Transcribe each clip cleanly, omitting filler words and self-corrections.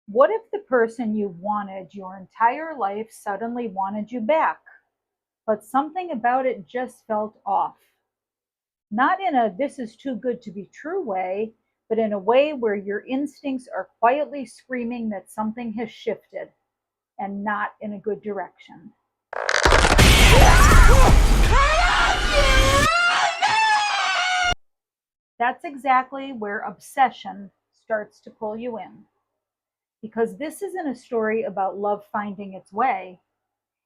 What if the person you wanted your entire life suddenly wanted you back, but something about it just felt off? Not in a this is too good to be true way, but in a way where your instincts are quietly screaming that something has shifted and not in a good direction. That's exactly where obsession starts to pull you in. Because this isn't a story about love finding its way.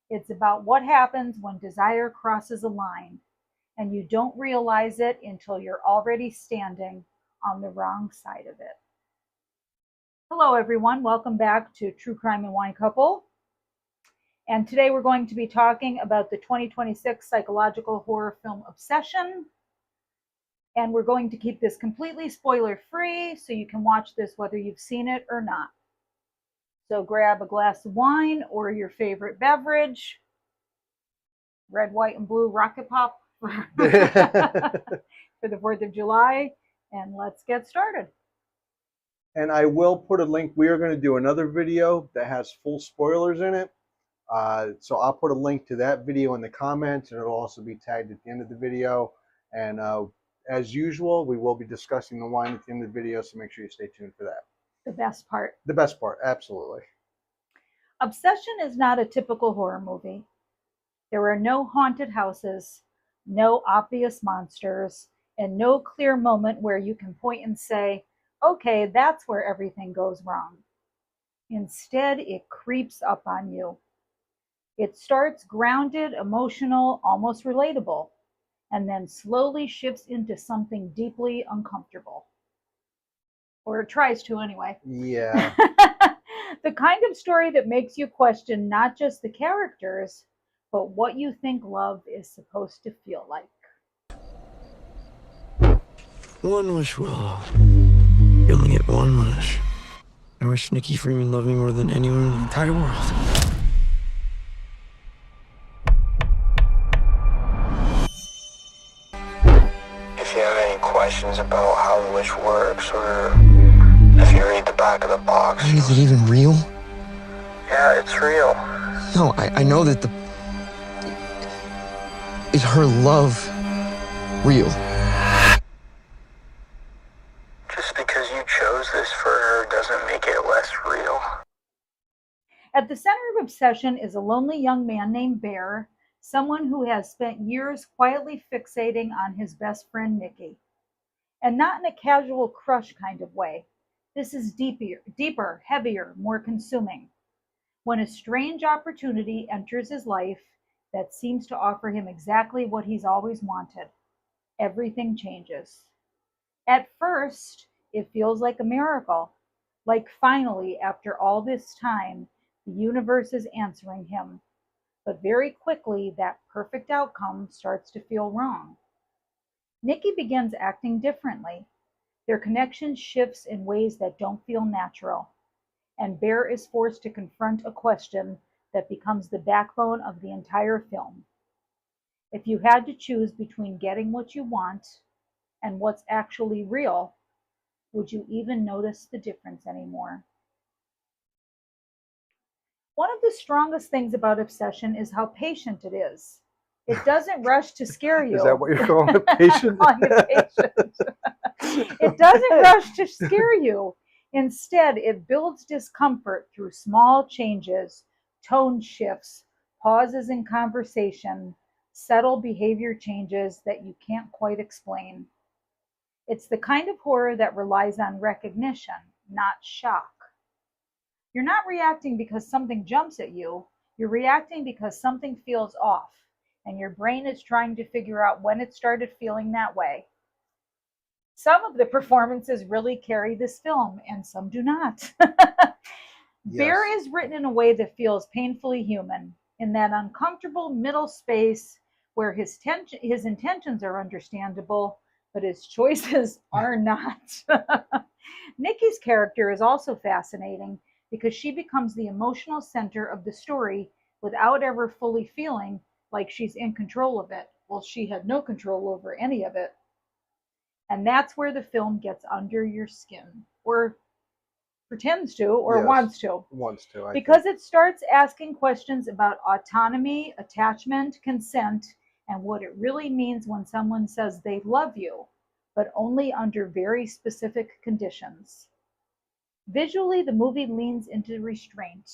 It's about what happens when desire crosses a line and you don't realize it until you're already standing on the wrong side of it. Hello, everyone. Welcome back to True Crime and Wine Couple. And today we're going to be talking about the 2026 psychological horror film Obsession. And we're going to keep this completely spoiler free so you can watch this whether you've seen it or not. So grab a glass of wine or your favorite beverage, red, white, and blue rocket pop for the 4th of July, and let's get started. And I will put a link. We are going to do another video that has full spoilers in it. So I'll put a link to that video in the comments, and it'll also be tagged at the end of the video. And as usual, we will be discussing the wine at the end of the video, so make sure you stay tuned for that. The best part. The best part, absolutely. Obsession is not a typical horror movie. There are no haunted houses, no obvious monsters, and no clear moment where you can point and say, okay, that's where everything goes wrong. Instead, it creeps up on you. It starts grounded, emotional, almost relatable, and then slowly shifts into something deeply uncomfortable. Or it tries to anyway. Yeah. The kind of story that makes you question not just the characters, but what you think love is supposed to feel like. One wish, Willow. You only get one wish. I wish Nikki Freeman loved me more than anyone in the entire world. If you have any questions about how the wish works, or if you read the back of the box... Is it even real? Yeah, it's real. No, I know that Is her love real? Just because you chose this for her doesn't make it less real. At the center of Obsession is a lonely young man named Bear, someone who has spent years quietly fixating on his best friend Nikki. And not in a casual crush kind of way. This is deeper, heavier, more consuming. When a strange opportunity enters his life that seems to offer him exactly what he's always wanted, everything changes. At first, it feels like a miracle, like finally, after all this time, the universe is answering him. But very quickly, that perfect outcome starts to feel wrong. Nikki begins acting differently. Their connection shifts in ways that don't feel natural, and Bear is forced to confront a question that becomes the backbone of the entire film. If you had to choose between getting what you want and what's actually real, would you even notice the difference anymore? One of the strongest things about Obsession is how patient it is. It doesn't rush to scare you. Is that what you're calling it, patient? It doesn't rush to scare you. Instead, it builds discomfort through small changes, tone shifts, pauses in conversation, subtle behavior changes that you can't quite explain. It's the kind of horror that relies on recognition, not shock. You're not reacting because something jumps at you. You're reacting because something feels off, and your brain is trying to figure out when it started feeling that way. Some of the performances really carry this film, and some do not. Bear is written in a way that feels painfully human, in that uncomfortable middle space where his intentions are understandable, but his choices are not. Nikki's character is also fascinating because she becomes the emotional center of the story without ever fully feeling like she's in control of it. Well, she had no control over any of it. And that's where the film gets under your skin, or pretends to or Yes. wants to. Wants to, I Because think. it starts asking questions about autonomy, attachment, consent, and what it really means when someone says they love you, but only under very specific conditions. Visually, the movie leans into restraint.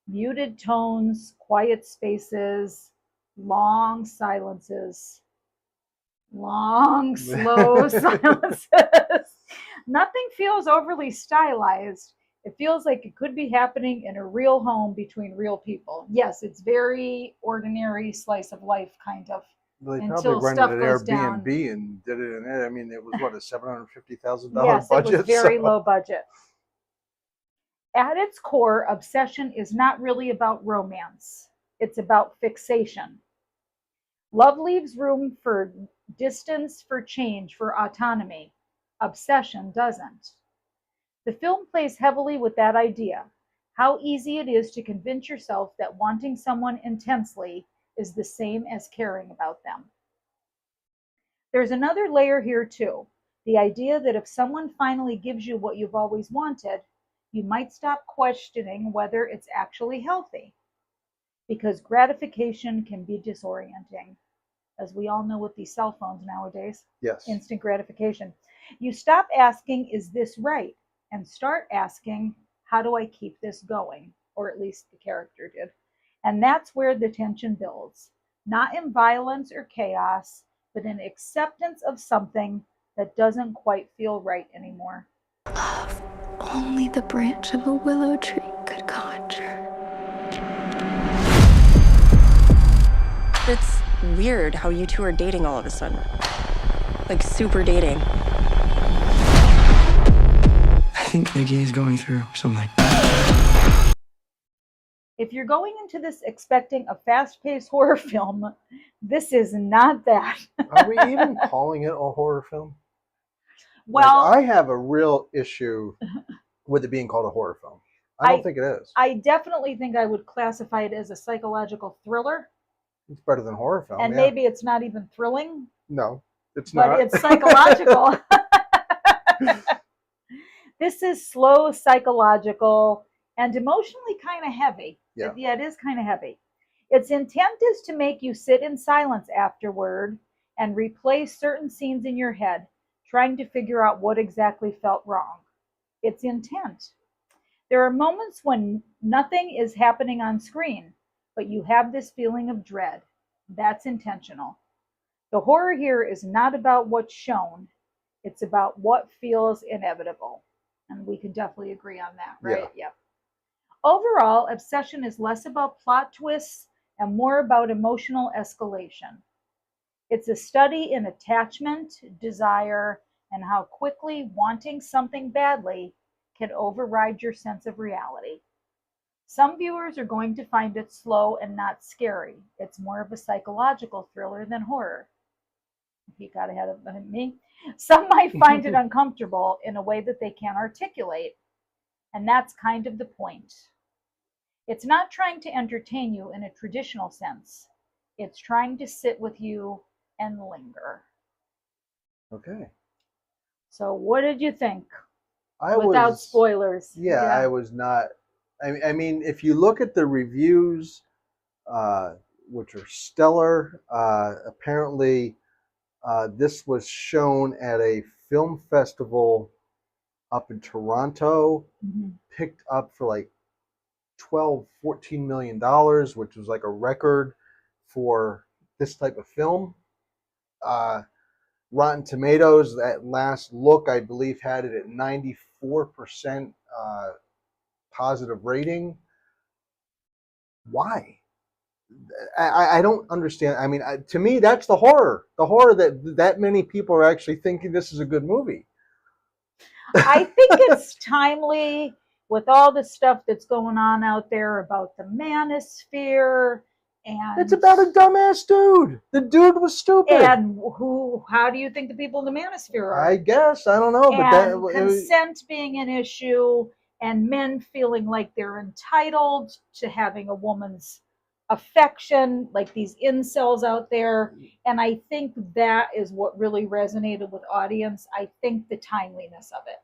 Muted tones, quiet spaces, long silences, long, slow silences. Nothing feels overly stylized. It feels like it could be happening in a real home between real people. Yes, it's very ordinary slice of life kind of They probably until rented stuff an goes Airbnb down. and did it in there. I mean, it was what, a $750,000 Yes, it was budget. very So low budget. At its core, obsession is not really about romance. It's about fixation. Love leaves room for distance, for change, for autonomy. Obsession doesn't. The film plays heavily with that idea, how easy it is to convince yourself that wanting someone intensely is the same as caring about them. There's another layer here too, the idea that if someone finally gives you what you've always wanted, you might stop questioning whether it's actually healthy, because gratification can be disorienting, as we all know with these cell phones nowadays. yes, Instant gratification. You stop asking, is this right? And start asking, how do I keep this going? Or at least the character did. And that's where the tension builds. Not in violence or chaos, but in acceptance of something that doesn't quite feel right anymore. Love only the branch of a willow tree could conjure. It's weird how you two are dating all of a sudden. Like, super dating. I think Nikki is going through something. If you're going into this expecting a fast-paced horror film, this is not that. are we even calling it a horror film? Well, Like, I have a real issue with it being called a horror film. I don't think it is. I definitely think I would classify it as a psychological thriller. It's better than horror film. And yeah. maybe it's not even thrilling, No, it's but not. it's psychological. This is slow, psychological, and emotionally kind of heavy. Yeah. It is kind of heavy. Its intent is to make you sit in silence afterward and replay certain scenes in your head, trying to figure out what exactly felt wrong. Its intent. There are moments when nothing is happening on screen, but you have this feeling of dread. That's intentional. The horror here is not about what's shown, it's about what feels inevitable. And we can definitely agree on that, right? Yeah. Yep. Overall, Obsession is less about plot twists and more about emotional escalation. It's a study in attachment, desire, and how quickly wanting something badly can override your sense of reality. Some viewers are going to find it slow and not scary. It's more of a psychological thriller than horror. He got ahead of me. Some might find it uncomfortable in a way that they can't articulate, and that's kind of the point. It's not trying to entertain you in a traditional sense. It's trying to sit with you and linger. Okay. So what did you think? I Without was, spoilers. Yeah, I was not. I mean, if you look at the reviews, which are stellar, apparently this was shown at a film festival up in Toronto, picked up for like $12-14 million, which was like a record for this type of film. Rotten Tomatoes, at last look, I believe, had it at 94% positive rating. Why? I don't understand. I mean, to me, that's the horror. The horror that many people are actually thinking this is a good movie. I think it's timely with all the stuff that's going on out there about the manosphere. And it's about a dumbass dude. The dude was stupid. And how do you think the people in the manosphere are? I guess. I don't know. And but consent being an issue, and men feeling like they're entitled to having a woman's affection, like these incels out there. And I think that is what really resonated with audience. I think the timeliness of it.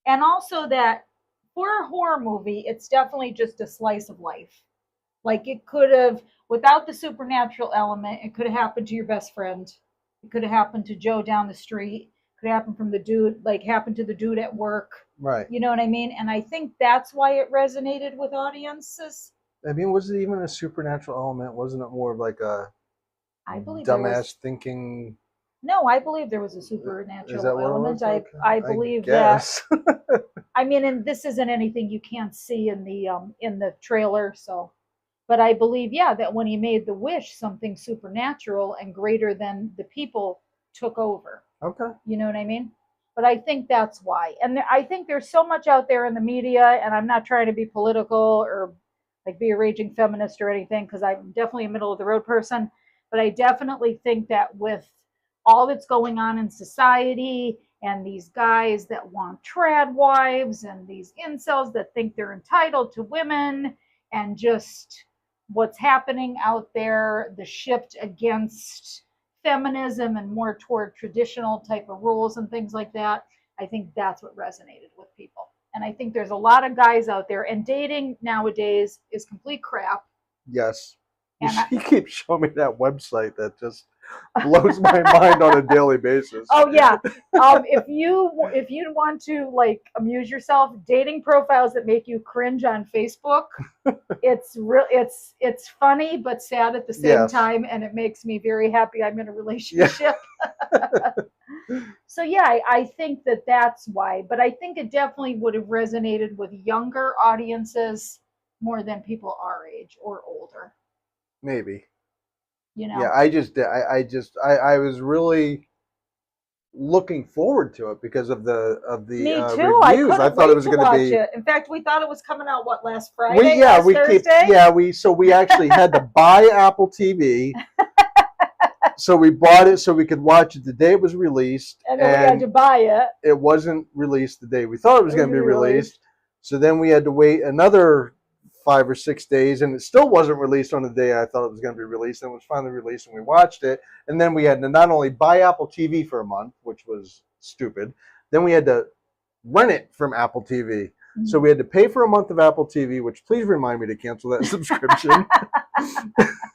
And also that for a horror movie, it's definitely just a slice of life. Like it could have, without the supernatural element, it could have happened to your best friend. It could have happened to Joe down the street. It could happen from the dude, like happened to the dude at work. Right. You know what I mean? And I think that's why it resonated with audiences. I mean, was it even a supernatural element? Wasn't it more of like a I believe dumbass thinking? No, I believe there was a Is supernatural that what it element. was? Okay. I believe guess. that. I mean, and this isn't anything you can't see in the trailer, so. But I believe, yeah, that when he made the wish, something supernatural and greater than the people took over. Okay. You know what I mean? But I think that's why. And I think there's so much out there in the media, and I'm not trying to be political or like be a raging feminist or anything, because I'm definitely a middle of the road person. But I definitely think that with all that's going on in society and these guys that want trad wives and these incels that think they're entitled to women and just what's happening out there, the shift against feminism and more toward traditional type of rules and things like that, I think that's what resonated with people. And I think there's a lot of guys out there, and dating nowadays is complete crap. Yes. And you keep showing me that website that just blows my mind on a daily basis. Oh yeah. If you want to like amuse yourself, dating profiles that make you cringe on Facebook, it's funny but sad at the same time, and it makes me very happy I'm in a relationship. Yeah. So yeah, I think that's why. But I think it definitely would have resonated with younger audiences more than people our age or older. Maybe. You know. Yeah, I was really looking forward to it because of the Me too. reviews. I thought it was going to be. In fact, we thought it was coming out last Friday? Thursday? We actually had to buy Apple TV. So we bought it so we could watch it the day it was released. And then we had to buy it. It wasn't released the day we thought it was going to be released. So then we had to wait another 5 or 6 days, and it still wasn't released on the day I thought it was going to be released. And it was finally released, and we watched it. And then we had to not only buy Apple TV for a month, which was stupid, then we had to rent it from Apple TV. Mm-hmm. So we had to pay for a month of Apple TV, which please remind me to cancel that subscription.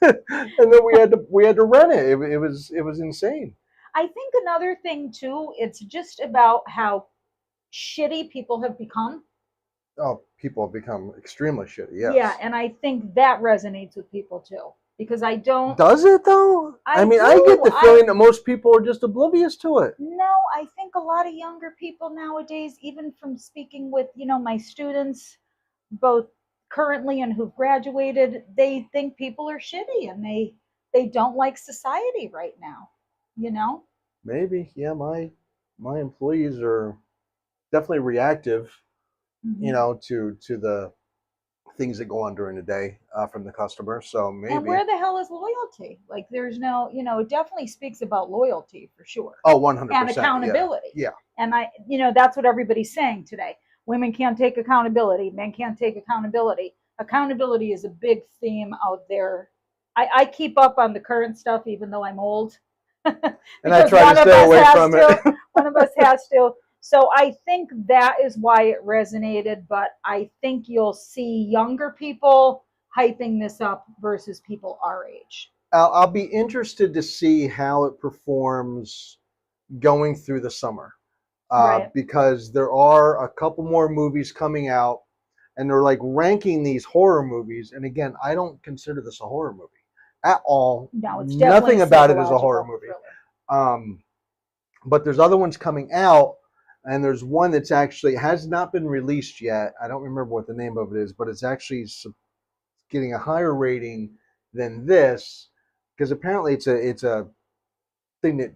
And then we had to rent it. It was insane. I think another thing too, it's just about how shitty people have become. Oh, people have become extremely shitty, yes. Yeah, and I think that resonates with people too. Because I don't... Does it, though? I get the feeling that most people are just oblivious to it. No, I think a lot of younger people nowadays, even from speaking with, my students, both currently and who've graduated, they think people are shitty and they don't like society right now, Maybe, yeah, my employees are definitely reactive. Mm-hmm. To the things that go on during the day from the customer. So maybe. And where the hell is loyalty? Like there's no, it definitely speaks about loyalty for sure. Oh, 100%. And accountability. Yeah. And that's what everybody's saying today. Women can't take accountability. Men can't take accountability. Accountability is a big theme out there. I keep up on the current stuff, even though I'm old. And I try to stay away from it. One of us has to. So I think that is why it resonated, but I think you'll see younger people hyping this up versus people our age. I'll be interested to see how it performs going through the summer, right. Because there are a couple more movies coming out, and they're like ranking these horror movies. And again, I don't consider this a horror movie at all. No, it's nothing about it is a horror movie. But there's other ones coming out. And there's one that's actually has not been released yet. I don't remember what the name of it is, but it's actually getting a higher rating than this because apparently it's a thing that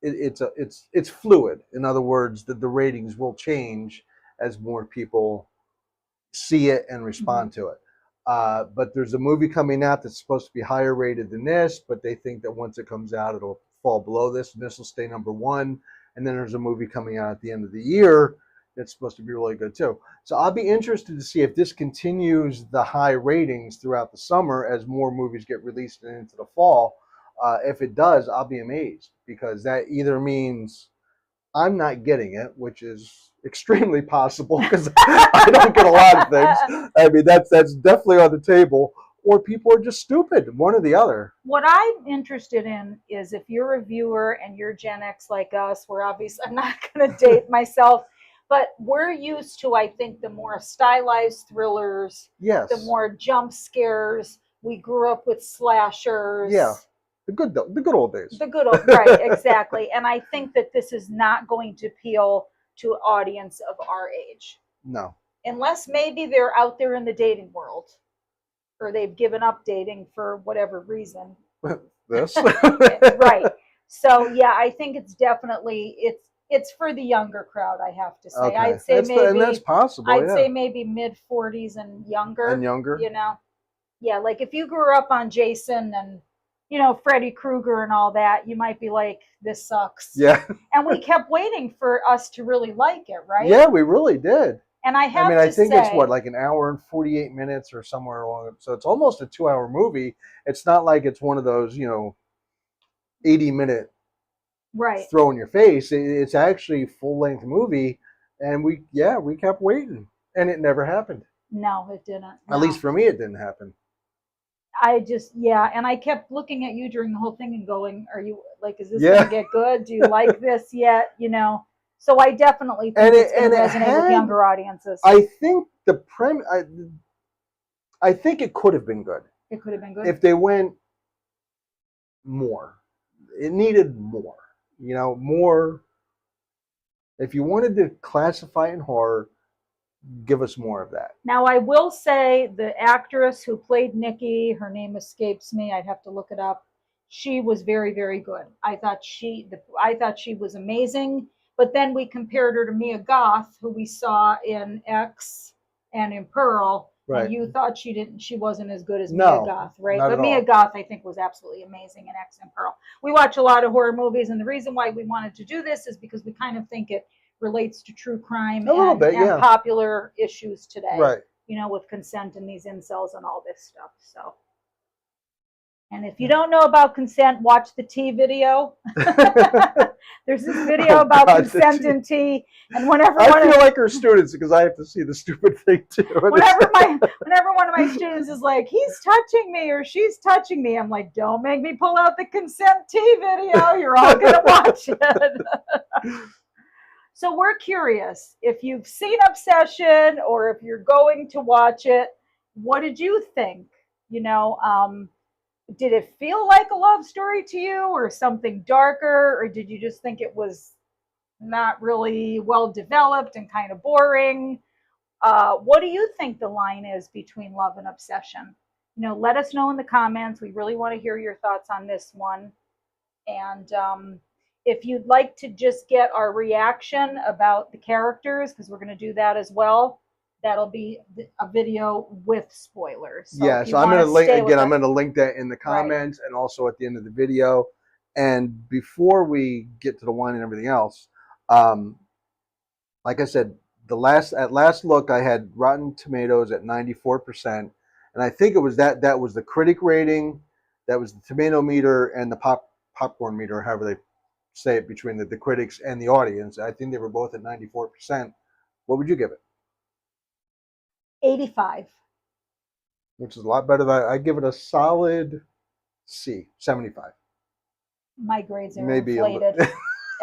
it's fluid. In other words, that the ratings will change as more people see it and respond to it. But there's a movie coming out that's supposed to be higher rated than this, but they think that once it comes out, it'll fall below this, and this will stay number one. And then there's a movie coming out at the end of the year that's supposed to be really good too. So I'll be interested to see if this continues the high ratings throughout the summer as more movies get released into the fall. If it does, I'll be amazed because that either means I'm not getting it, which is extremely possible because I don't get a lot of things. I mean, that's definitely on the table. Or people are just stupid, one or the other. What I'm interested in is if you're a viewer and you're Gen X like us, we're obviously, I'm not going to date myself, but we're used to, I think, the more stylized thrillers, Yes. the more jump scares. We grew up with slashers. Yeah. The good old days. The good old, right, exactly. And I think that this is not going to appeal to an audience of our age. No. Unless maybe they're out there in the dating world, or they've given up dating for whatever reason. This. Right. So yeah, I think it's definitely it's for the younger crowd, I have to say. Okay. I'd say and that's possible. I'd say maybe mid 40s and younger. And younger. You know. Yeah, like if you grew up on Jason and Freddy Krueger and all that, you might be like, this sucks. Yeah. And we kept waiting for us to really like it, right? Yeah, we really did. And I have I think say, it's what, like an hour and 48 minutes or somewhere along it. So it's almost a 2-hour movie. It's not like it's one of those, 80-minute right, throw in your face. It's actually a full-length movie, and we kept waiting, and it never happened. No, it didn't. No. At least for me, it didn't happen. And I kept looking at you during the whole thing and going, are you like, is this going to get good? Do you like this yet? So I definitely think it's going to resonate with younger audiences. I think I think it could have been good. It could have been good. If they went more. It needed more. More. If you wanted to classify in horror, give us more of that. Now, I will say the actress who played Nikki, her name escapes me. I'd have to look it up. She was very, very good. I thought she was amazing. But then we compared her to Mia Goth, who we saw in X and in Pearl. Right. And you thought she wasn't as good as No, Mia Goth, right? not But at Mia all. Goth, I think, was absolutely amazing in X and Pearl. We watch a lot of horror movies, and the reason why we wanted to do this is because we kind of think it relates to true crime and popular issues today. Right. With consent and these incels and all this stuff. So. And if you don't know about consent, watch the tea video. There's this video about consent and tea, and whenever I feel like our students, because I have to see the stupid thing too. Whenever one of my students is like, he's touching me or she's touching me, I'm like, don't make me pull out the consent tea video. You're all gonna watch it. So we're curious if you've seen Obsession or if you're going to watch it. What did you think? Did it feel like a love story to you or something darker, or did you just think it was not really well developed and kind of boring? What do you think the line is between love and obsession? Let us know in the comments. We really want to hear your thoughts on this one. And if you'd like to just get our reaction about the characters, because we're going to do that as well, that'll be a video with spoilers. So so I'm going to link again. I'm going to link that in the comments and also at the end of the video. And before we get to the wine and everything else, like I said, at last look, I had Rotten Tomatoes at 94%, and I think it was that was the critic rating, that was the tomato meter, and the popcorn meter, however they say it, between the critics and the audience. I think they were both at 94%. What would you give it? 85. Which is a lot better than I give it a solid C, 75. My grades are maybe inflated.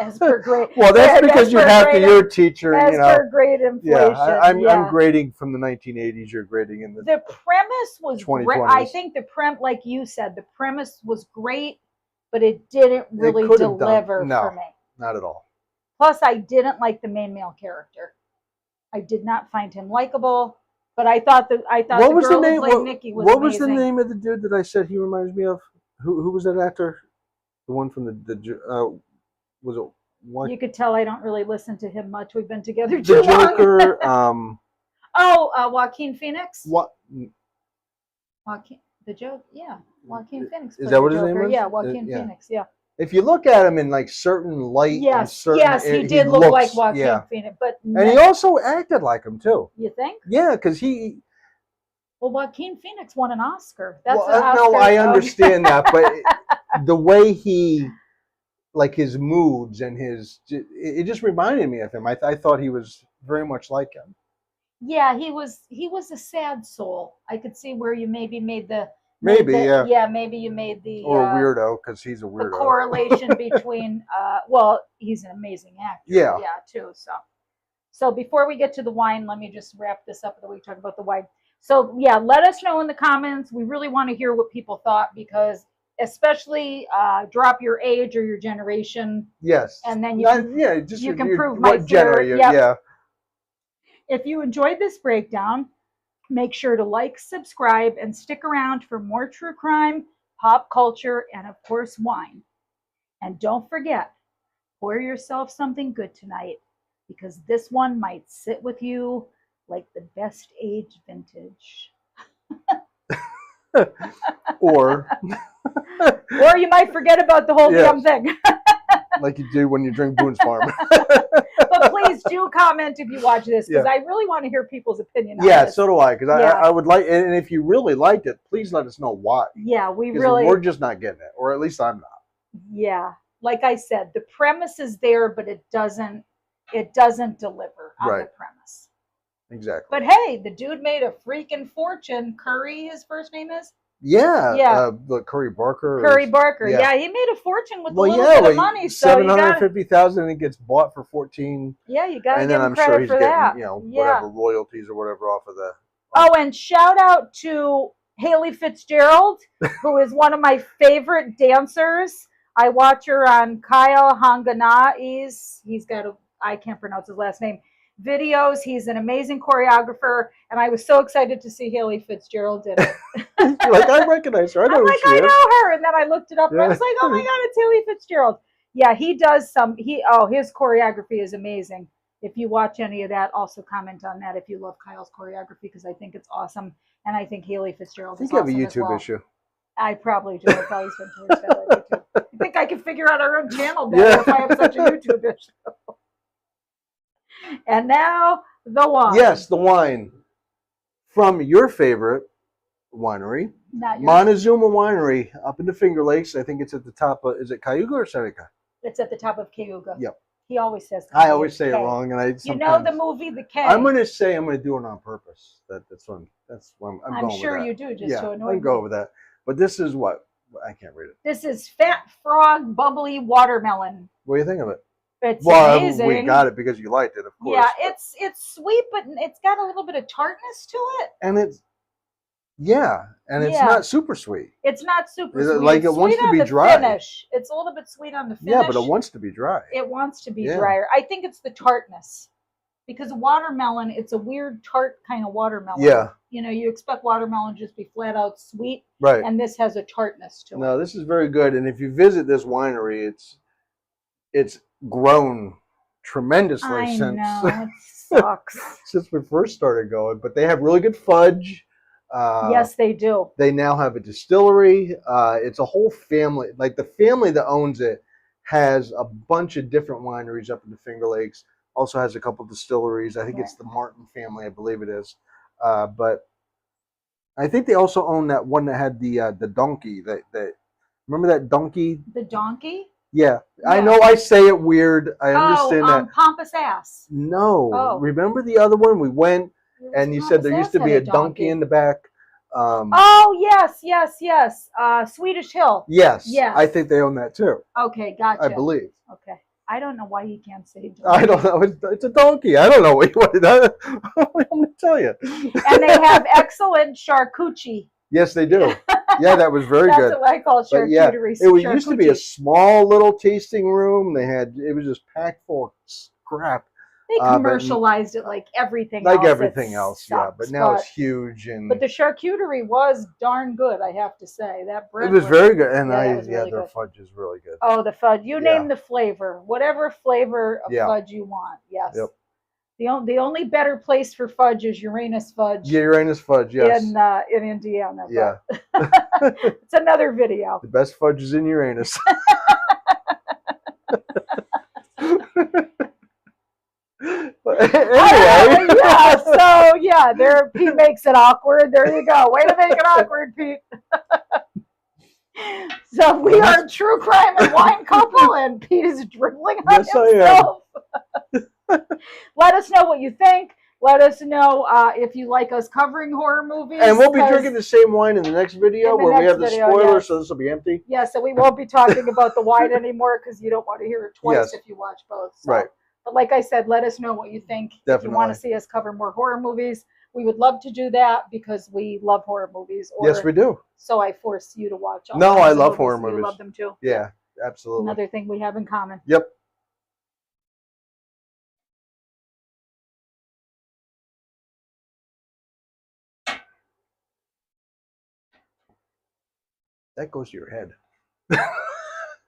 As per grade. Well, that's because you're half the year teacher. As per grade inflation. Yeah, I'm grading from the 1980s. You're grading in the premise was great. I think like you said, the premise was great, but it didn't really deliver for me. Not at all. Plus, I didn't like the main male character. I did not find him likable. But I thought the girl who played Nikki was amazing. What was the name of the dude that I said he reminds me of? Who was that actor? The one from was it what? You could tell I don't really listen to him much. We've been together The too Joker. Joaquin Phoenix. What? Joaquin Phoenix. Is that what his name is? Yeah, Joaquin Phoenix. Yeah. If you look at him in like certain light, yes, he did look like Joaquin Phoenix, and he also acted like him too. You think? Yeah, because he. Well, Joaquin Phoenix won an Oscar. That's no, I understand that, but the way he like his moods and it just reminded me of him. I thought he was very much like him. Yeah, he was a sad soul. I could see where you maybe made the maybe you made the or a weirdo, because he's a the weirdo. correlation between well, he's an amazing actor. Yeah. Too. So before we get to the wine, let me just wrap this up that we talk about the wine. So yeah, let us know in the comments. We really want to hear what people thought, because especially drop your age or your generation. Yes. And then you can prove my theory. Yep. Yeah. If you enjoyed this breakdown, make sure to like, subscribe, and stick around for more true crime, pop culture, and of course, wine. And don't forget, pour yourself something good tonight, because this one might sit with you like the best age vintage. or you might forget about the whole damn thing. like you do when you drink Boone's Farm. But please do comment if you watch this, because I really want to hear people's opinion on this. So do I, because I would like, and if you really liked it, please let us know why. Yeah, we're just not getting it, or at least I'm not. Yeah, like I said, the premise is there, but it doesn't deliver on the premise. Exactly. But hey, the dude made a freaking fortune. Curry, his first name is? Yeah. Curry Barker. Yeah, he made a fortune with a little bit of money. So $750,000, and it gets bought for 14. Yeah, you got to give him I'm credit sure he's for getting, that. whatever royalties or whatever off of the. Oh, and shout out to Haley Fitzgerald, who is one of my favorite dancers. I watch her on Kyle Hanganai's. I can't pronounce his last name. Videos. He's an amazing choreographer, and I was so excited to see Haley Fitzgerald in it. Like, I recognize her. I know I know her, and then I looked it up, and I was like, oh my god, it's Haley Fitzgerald. Yeah, he does his choreography is amazing. If you watch any of that, also comment on that if you love Kyle's choreography, because I think it's awesome, and I think Haley Fitzgerald is awesome. I think you have a YouTube issue. I probably do. I probably spend too much time on YouTube. I think I can figure out our own channel better if I have such a YouTube issue. And now the wine. Yes, the wine from your favorite winery, Montezuma Winery, up in the Finger Lakes. I think it's at the top of, is it Cayuga or Seneca? It's at the top of Cayuga. Yep. He always says Cayuga. I always say it wrong, and you know the movie The K. I'm going to say I'm going to do it on purpose. That's what I'm going with sure that. you do, just to annoy me. I'm going with that. But this is what? I can't read it. This is Fat Frog Bubbly Watermelon. What do you think of it? It's amazing. We got it because you liked it, of course. Yeah, it's sweet, but it's got a little bit of tartness to it. And it's not super sweet. It's not super sweet. Like it wants to be dry. Finish. It's a little bit sweet on the finish. Yeah, but it wants to be dry. It wants to be drier. I think it's the tartness. Because watermelon, it's a weird tart kind of watermelon. Yeah. You expect watermelon to just be flat out sweet. Right. And this has a tartness to it. No, this is very good. And if you visit this winery, it's grown tremendously since it sucks. since we first started going. But they have really good fudge. Yes, they do. They now have a distillery. It's a whole family. Like the family that owns it has a bunch of different wineries up in the Finger Lakes. Also has a couple distilleries. I think it's the Martin family, I believe it is. But I think they also own that one that had the donkey. That remember that donkey? The donkey? Yeah. I know I say it weird. I understand that. Pompous Ass. No. Oh. Remember the other one? We went and you said there used to be a donkey in the back. Yes. Swedish Hill. Yes. Yeah. I think they own that too. Okay, gotcha. I believe. Okay. I don't know why he can't say donkey. I don't know. It's a donkey. I don't know what I'm going to tell you. And they have excellent charcuterie. Yes, they do. Yeah, that was very good. That's what I call charcuterie. It used to be a small little tasting room. It was just packed full of crap. They commercialized it like everything else. Like everything else, yeah. But now it's huge. But the charcuterie was darn good, I have to say. That bread was very good. And their fudge is really good. Oh, the fudge. You name the flavor. Whatever flavor of fudge you want. Yes. Yep. The only better place for fudge is Uranus Fudge. Yeah, Uranus Fudge, yes. In Indiana. Yeah. It's another video. The best fudge is in Uranus. But anyway. Pete makes it awkward. There you go. Way to make it awkward, Pete. So we are a true crime and wine couple, and Pete is dribbling on Yes, I am. himself. Let us know what you think. Let us know if you like us covering horror movies. And we'll be drinking the same wine in the next video where we have the spoilers, so this will be empty. Yeah, so we won't be talking about the wine anymore because you don't want to hear it twice if you watch both. So. Right. But like I said, let us know what you think. Definitely. If you want to see us cover more horror movies, we would love to do that because we love horror movies. Yes, we do. So I force you to watch all No, I love movies. horror movies. You love them too. Yeah, absolutely. Another thing we have in common. Yep. That goes to your head.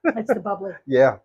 It's the bubbly. Yeah.